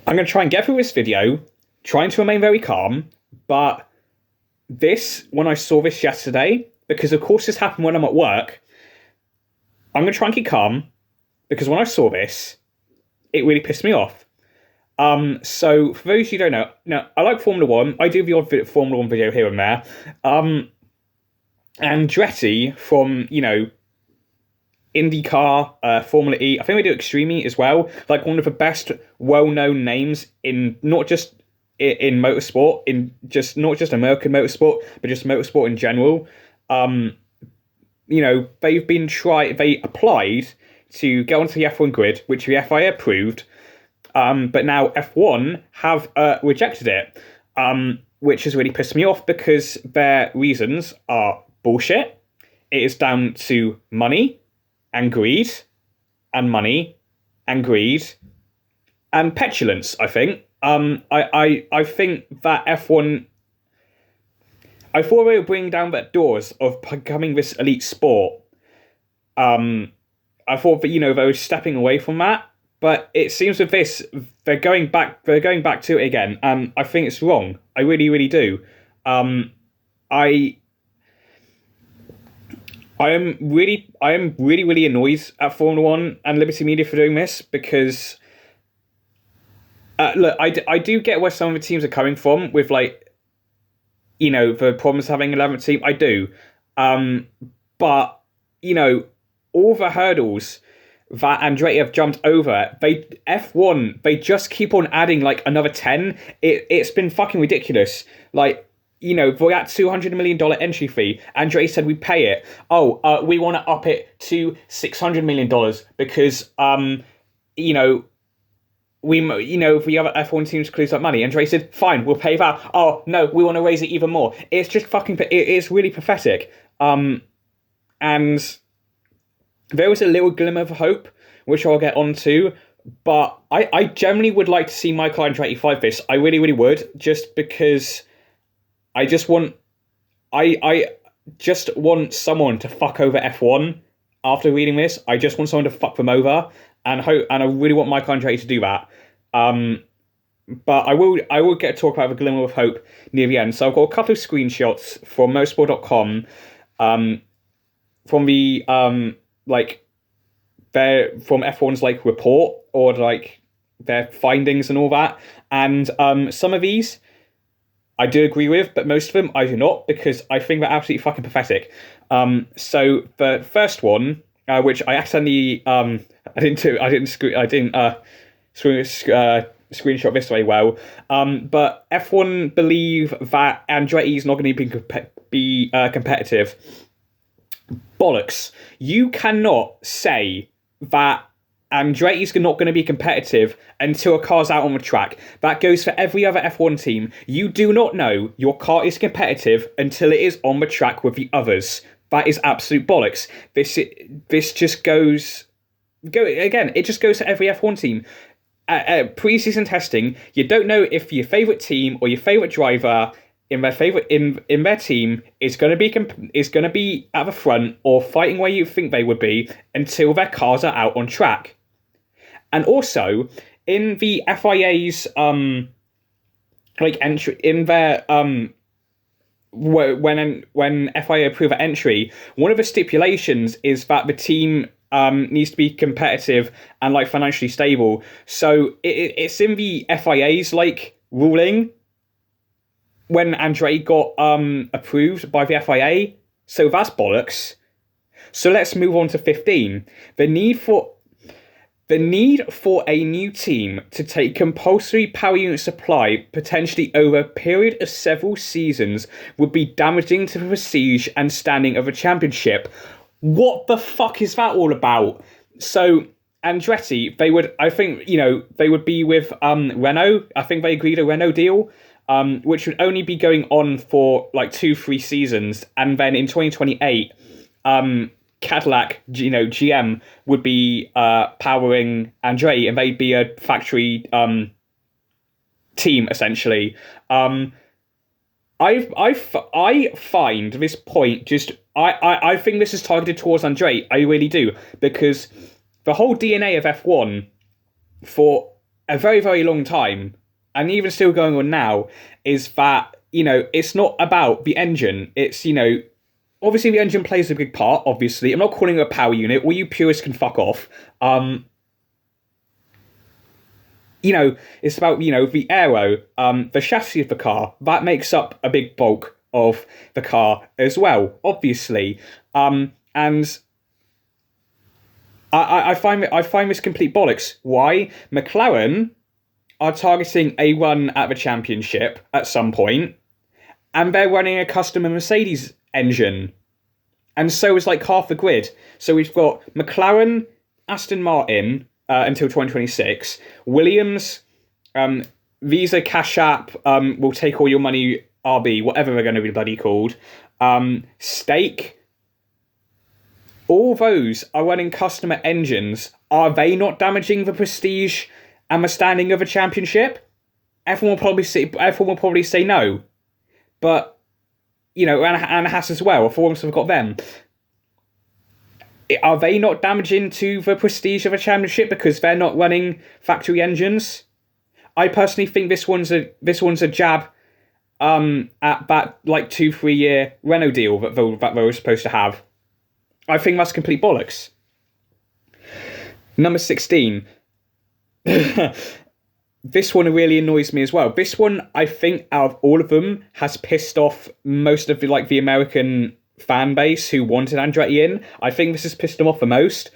I'm going to try and get through this video, trying to remain very calm, but when I saw this yesterday, because of course this happened when I'm at work, I'm going to try and keep calm, because when I saw this, it really pissed me off. So for those who don't know, now I like Formula One. I do the odd Formula One video here and there. Andretti from, IndyCar, Formula E. I think they do Extreme E as well. Like one of the best well-known names in not just in motorsport, in just not just American motorsport, but just motorsport in general. They applied to get onto the F1 grid, which the FIA approved. But now F1 have rejected it, which has really pissed me off because their reasons are bullshit. It is down to money and greed and money and greed and petulance, I think. I think that F1... I thought they were bringing down the doors of becoming this elite sport. I thought that, they were stepping away from that. But it seems with this, they're going back to it again, and I think it's wrong. I really, really do. I am really, really annoyed at Formula One and Liberty Media for doing this because, look, I do get where some of the teams are coming from with the problems having 11th team. I do, but all the hurdles that Andretti have jumped over, F1, they just keep on adding another 10. It's been fucking ridiculous. For that $200 million entry fee, Andretti said we pay it. We want to up it to $600 million because, if the other F1 teams lose that money, Andretti said, fine, we'll pay that. Oh, no, we want to raise it even more. It's just it's really pathetic. And there was a little glimmer of hope, which I'll get onto, but I generally would like to see Michael Andretti fight this. I really, really would, just because I just want someone to fuck over F1 after reading this. I just want someone to fuck them over, and I really want Michael Andretti to do that. But I will get to talk about the glimmer of hope near the end. So I've got a couple of screenshots from motorsport.com, from the they're from F1's report or their findings and all that, and some of these I do agree with, but most of them I do not, because I think they're absolutely fucking pathetic. So the first one, which I accidentally screenshot this very well, but F1 believe that Andretti is not going to be competitive. Bollocks. You cannot say that Andretti's not going to be competitive until a car's out on the track. That goes for every other F1 team. You do not know your car is competitive until it is on the track with the others. That is absolute bollocks. This just goes again. It just goes to every F1 team. Pre-season testing, you don't know if your favourite team or your favourite driver in their team is going to be at the front or fighting where you think they would be until their cars are out on track. And also in the FIA's entry in their when FIA approve an entry, one of the stipulations is that the team needs to be competitive and financially stable. So it's in the FIA's ruling when Andretti got approved by the FIA. So that's bollocks. So let's move on to 15. The need for a new team to take compulsory power unit supply potentially over a period of several seasons would be damaging to the prestige and standing of a championship. What the fuck is that all about? So Andretti, they would be with Renault. I think they agreed a Renault deal, which would only be going on for 2-3 seasons, and then in 2028, Cadillac, GM would be powering Andretti, and they'd be a factory team essentially. I find this point just I think this is targeted towards Andretti. I really do, because the whole DNA of F1 for a very, very long time, and even still going on now, is that, it's not about the engine. It's, obviously the engine plays a big part, obviously. I'm not calling it a power unit. All you purists can fuck off. It's about, the aero, the chassis of the car. That makes up a big bulk of the car as well, obviously. And I find this complete bollocks. Why? McLaren are targeting a run at the championship at some point, and they're running a custom Mercedes engine. And so is like half the grid. So we've got McLaren, Aston Martin until 2026, Williams, Visa Cash App, will take all your money, RB, whatever they're going to be bloody called, Stake. All those are running customer engines. Are they not damaging the prestige and the standing of a championship? Everyone will probably say no. But, and Haas as well, for once we've got them. Are they not damaging to the prestige of a championship because they're not running factory engines? I personally think this one's a jab at that 2-3 year Renault deal that they were supposed to have. I think that's complete bollocks. Number 16. This one really annoys me as well. This one, I think, out of all of them, has pissed off most of the American fan base who wanted Andretti in. I think this has pissed them off the most.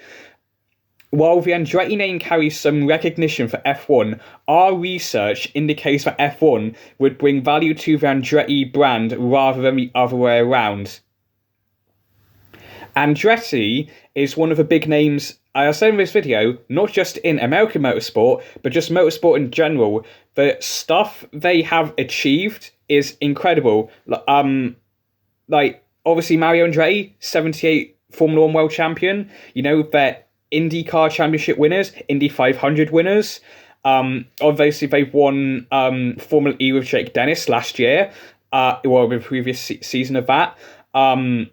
While the Andretti name carries some recognition for F1, our research indicates that F1 would bring value to the Andretti brand rather than the other way around. Andretti is one of the big names, I said in this video, not just in American motorsport, but just motorsport in general. The stuff they have achieved is incredible. Obviously Mario Andretti, 78 Formula 1 world champion. They're IndyCar championship winners, Indy 500 winners. Obviously they've won Formula E with Jake Dennis last year, or the previous season of that. And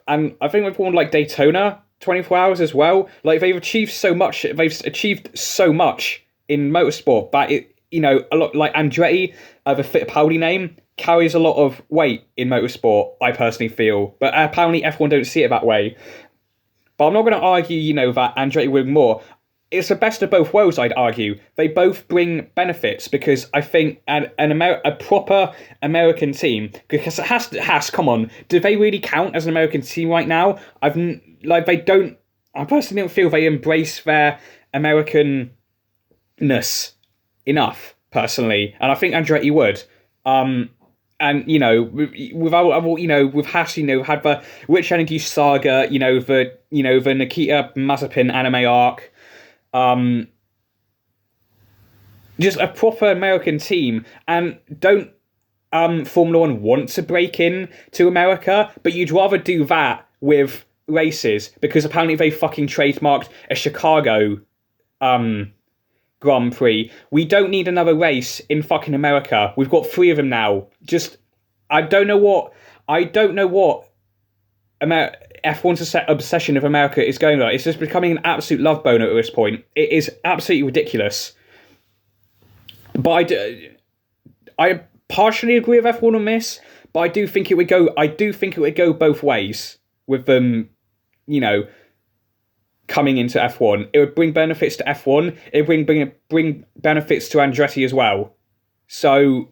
I think they've won Daytona 24 hours as well. They've achieved so much. They've achieved so much in motorsport, but a lot like Andretti, the Fittipaldi name carries a lot of weight in motorsport. I personally feel, but apparently everyone don't see it that way. But I'm not going to argue, that Andretti will win more. It's the best of both worlds, I'd argue. They both bring benefits because I think a proper American team, because it has, come on, do they really count as an American team right now? I personally don't feel they embrace their Americanness enough, personally. And I think Andretti would. And, with Haas, had the Rich Energy saga, the Nikita Mazepin anime arc. Just a proper American team, and don't Formula 1 want to break in to America, but you'd rather do that with races, because apparently they fucking trademarked a Chicago Grand Prix. We don't need another race in fucking America. We've got 3 of them now. I don't know what F1's obsession of America is going on. It's just becoming an absolute love boner at this point. It is absolutely ridiculous. But I partially agree with F1 on this, but I do think it would go both ways with them, coming into F1. It would bring benefits to F1. It would bring benefits to Andretti as well. So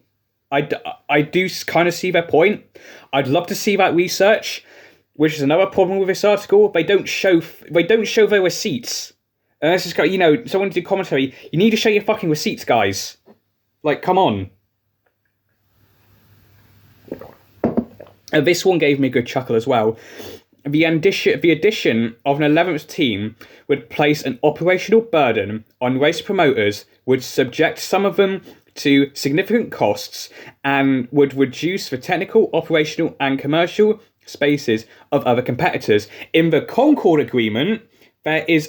I do kind of see their point. I'd love to see that research, which is another problem with this article. They don't show their receipts. And this is, someone did commentary. You need to show your fucking receipts, guys. Come on. And this one gave me a good chuckle as well. The addition of an 11th team would place an operational burden on race promoters, would subject some of them to significant costs, and would reduce the technical, operational, and commercial spaces of other competitors. In the Concord Agreement, there is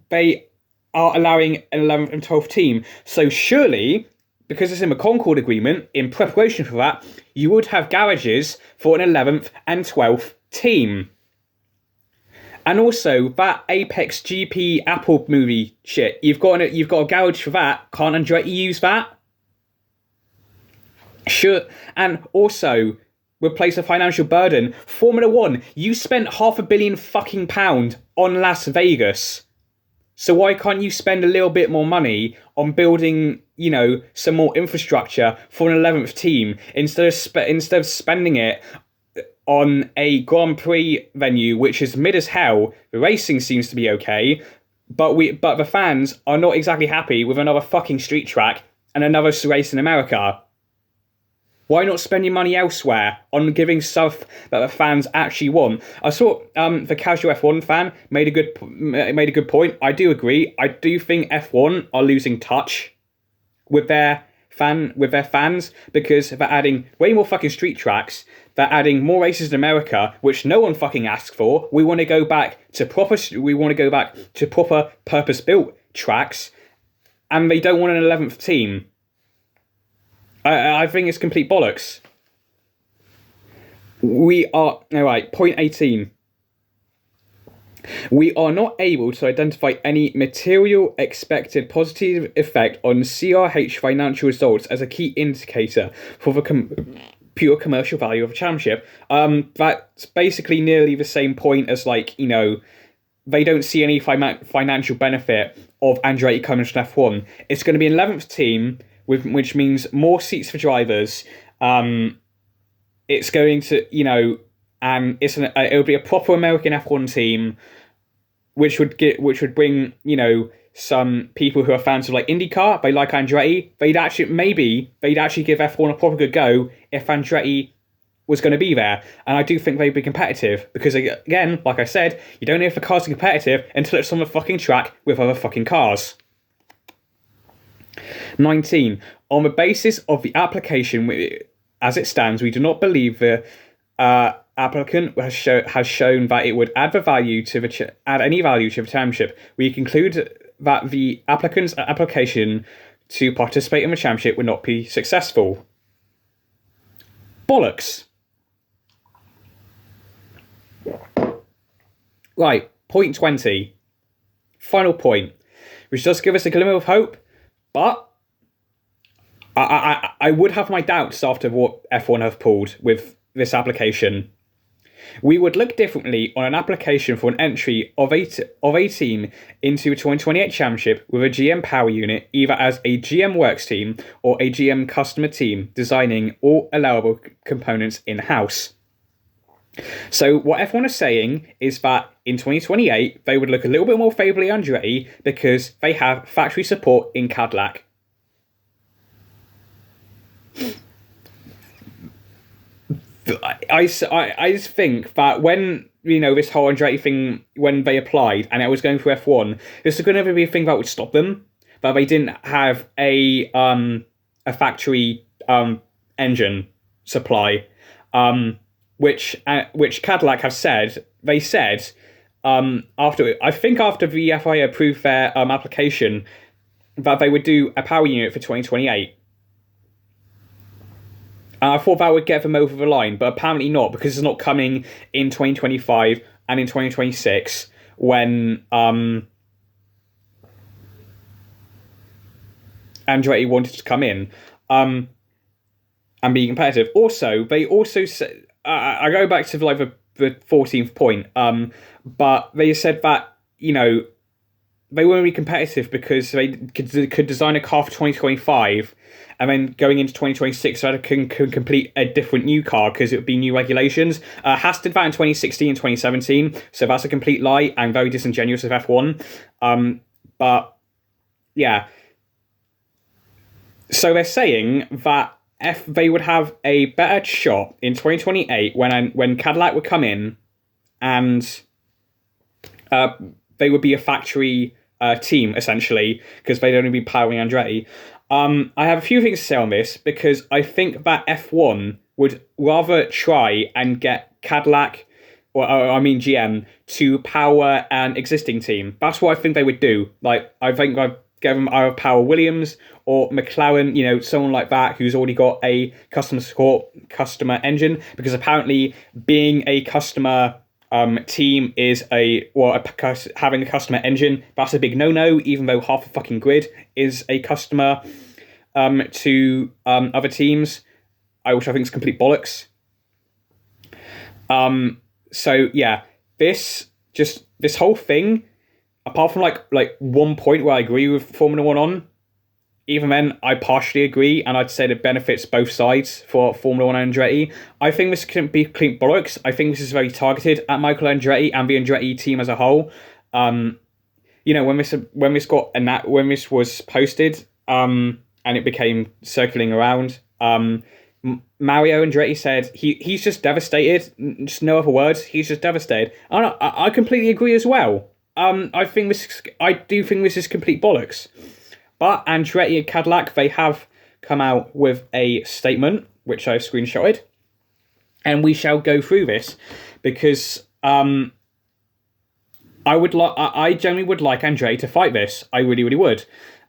they are allowing an 11th and 12th team. So surely, because it's in the Concord Agreement, in preparation for that, you would have garages for an 11th and 12th team. And also that Apex GP Apple movie shit, you've got a garage for that. Can't Andretti use that? Sure. And also replace a financial burden. Formula One, you spent £500 million fucking pound on Las Vegas. So why can't you spend a little bit more money on building, some more infrastructure for an 11th team instead of spending it on a Grand Prix venue which is mid as hell? The racing seems to be okay, but the fans are not exactly happy with another fucking street track and another race in America. Why not spend your money elsewhere on giving stuff that the fans actually want? I saw the casual F1 fan made a good point. I do agree. I do think F1 are losing touch with their fans because they're adding way more fucking street tracks. They're adding more races in America, which no one fucking asked for. We want to go back to proper purpose-built tracks, and they don't want an 11th team. I think it's complete bollocks. Point 18. We are not able to identify any material expected positive effect on CRH financial results as a key indicator for the pure commercial value of a championship. That's basically nearly the same point as they don't see any financial benefit of Andretti coming to F1. It's going to be an 11th team, which means more seats for drivers. It's going to, and it'll be a proper American F1 team, which would bring, some people who are fans of IndyCar. They like Andretti. They'd actually give F1 a proper good go if Andretti was going to be there. And I do think they'd be competitive because, again, like I said, you don't know if the cars are competitive until it's on the fucking track with other fucking cars. 19. On the basis of the application as it stands, we do not believe the applicant has shown that it would add any value to the championship. We conclude that the applicant's application to participate in the championship would not be successful. Bollocks. Right, point 20. Final point, which does give us a glimmer of hope, but I would have my doubts after what F1 have pulled with this application. We would look differently on an application for an entry of a team into a 2028 championship with a GM power unit, either as a GM works team or a GM customer team, designing all allowable components in-house. So what F1 is saying is that in 2028, they would look a little bit more favourably on Andretti because they have factory support in Cadillac. I just think that when, this whole Andretti thing, when they applied and it was going through F1, this is going to be a thing that would stop them, that they didn't have a factory engine supply, which Cadillac have said. They said after the FIA approved their application that they would do a power unit for 2028. And I thought that would get them over the line, but apparently not, because it's not coming in 2025 and in 2026 when Andretti wanted to come in and be competitive. Also, they also said, I go back to the 14th point, but they said that, they won't be competitive because they could design a car for 2025 and then going into 2026 so they can complete a different new car because it would be new regulations. Haas did that in 2016 and 2017, so that's a complete lie and very disingenuous of F1. But yeah, so they're saying that they would have a better shot in 2028 when Cadillac would come in and they would be a factory team, essentially, because they'd only be powering Andretti. I have a few things to say on this, because I think that F1 would rather try and get Cadillac, GM, to power an existing team. That's what I think they would do. I think I'd give them either power Williams or McLaren, someone like that who's already got a customer engine, because apparently being a customer team is having a customer engine. That's a big no-no, even though half the fucking grid is a customer to other teams, which I think is complete bollocks. So yeah, this whole thing, apart from like one point where I agree with Formula One on, even then I partially agree, and I'd say it benefits both sides for Formula One and Andretti. I think this can be complete bollocks. I think this is very targeted at Michael Andretti and the Andretti team as a whole. You know, when this was posted, and it became circling around, Mario Andretti said he's just devastated. Just no other words. He's just devastated. And I completely agree as well. I do think this is complete bollocks. But Andretti and Cadillac, they have come out with a statement which I've screenshotted, and we shall go through this because I generally would like Andretti to fight this. I really, really would.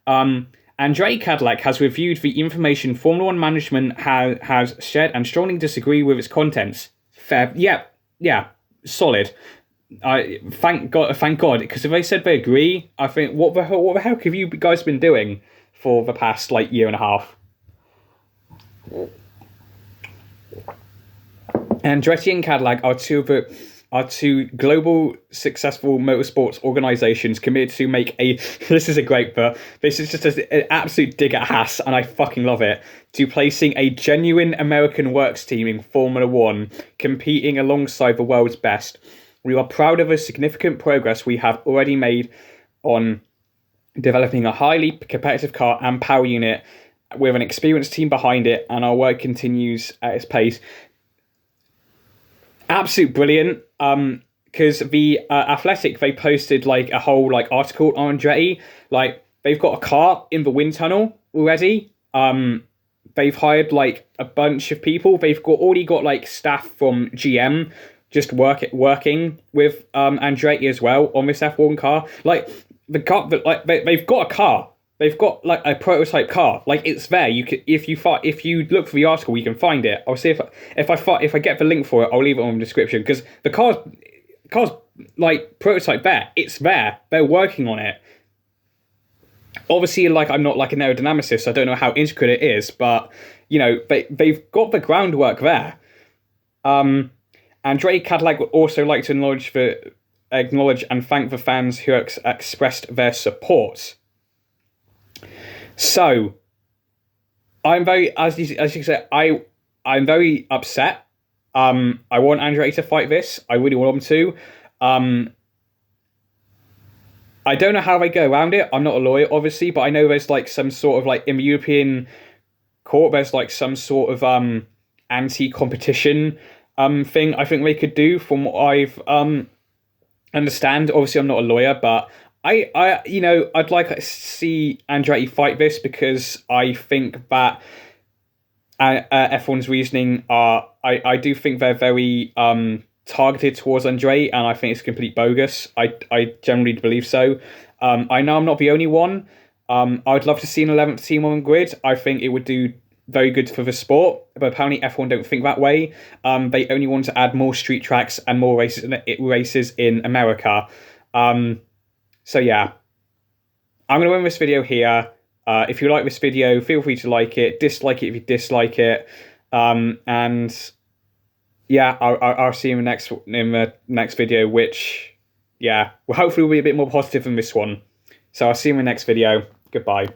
Andretti Cadillac has reviewed the information Formula One management has shared and strongly disagree with its contents. Fair, yeah, solid. Thank God, because if they said they agree, I think what the hell have you guys been doing for the past year and a half? Andretti and Cadillac are two global successful motorsports organizations committed to make this is just an absolute dig at Haas, and I fucking love it, to placing a genuine American works team in Formula One, competing alongside the world's best. We are proud of the significant progress we have already made on developing a highly competitive car and power unit with an experienced team behind it, and our work continues at its pace. Absolute brilliant. Because the Athletic, they posted a whole article on Andretti. They've got a car in the wind tunnel already. They've hired a bunch of people. They've already got staff from GM just working with Andretti as well on this F1 car. The car, they've got a car. They've got a prototype car. It's there. You could, if you look for the article, you can find it. I'll see if I get the link for it. I'll leave it on the description, because the car's prototype there. It's there. They're working on it. Obviously, I'm not an aerodynamicist, so I don't know how intricate it is, but they've got the groundwork there. Andretti Cadillac would also like to acknowledge and thank the fans who expressed their support. So, I'm very, as you said, I'm very upset. I want Andretti to fight this. I really want him to. I don't know how they go around it. I'm not a lawyer, obviously, but I know there's some sort of in the European court, there's some sort of anti-competition thing I think they could do, from what I've understand. Obviously, I'm not a lawyer, but I'd like to see Andretti fight this, because I think that F1's reasoning I do think they're very targeted towards Andretti, and I think it's complete bogus. I generally believe so. I know I'm not the only one. I'd love to see an 11th team on the grid. I think it would do very good for the sport, but apparently F1 don't think that way. They only want to add more street tracks and more races in America. So yeah, I'm going to end this video here. If you like this video, feel free to like it, dislike it if you dislike it, and yeah, I'll see you in the next video, which will hopefully be a bit more positive than this one. So I'll see you in the next video. Goodbye.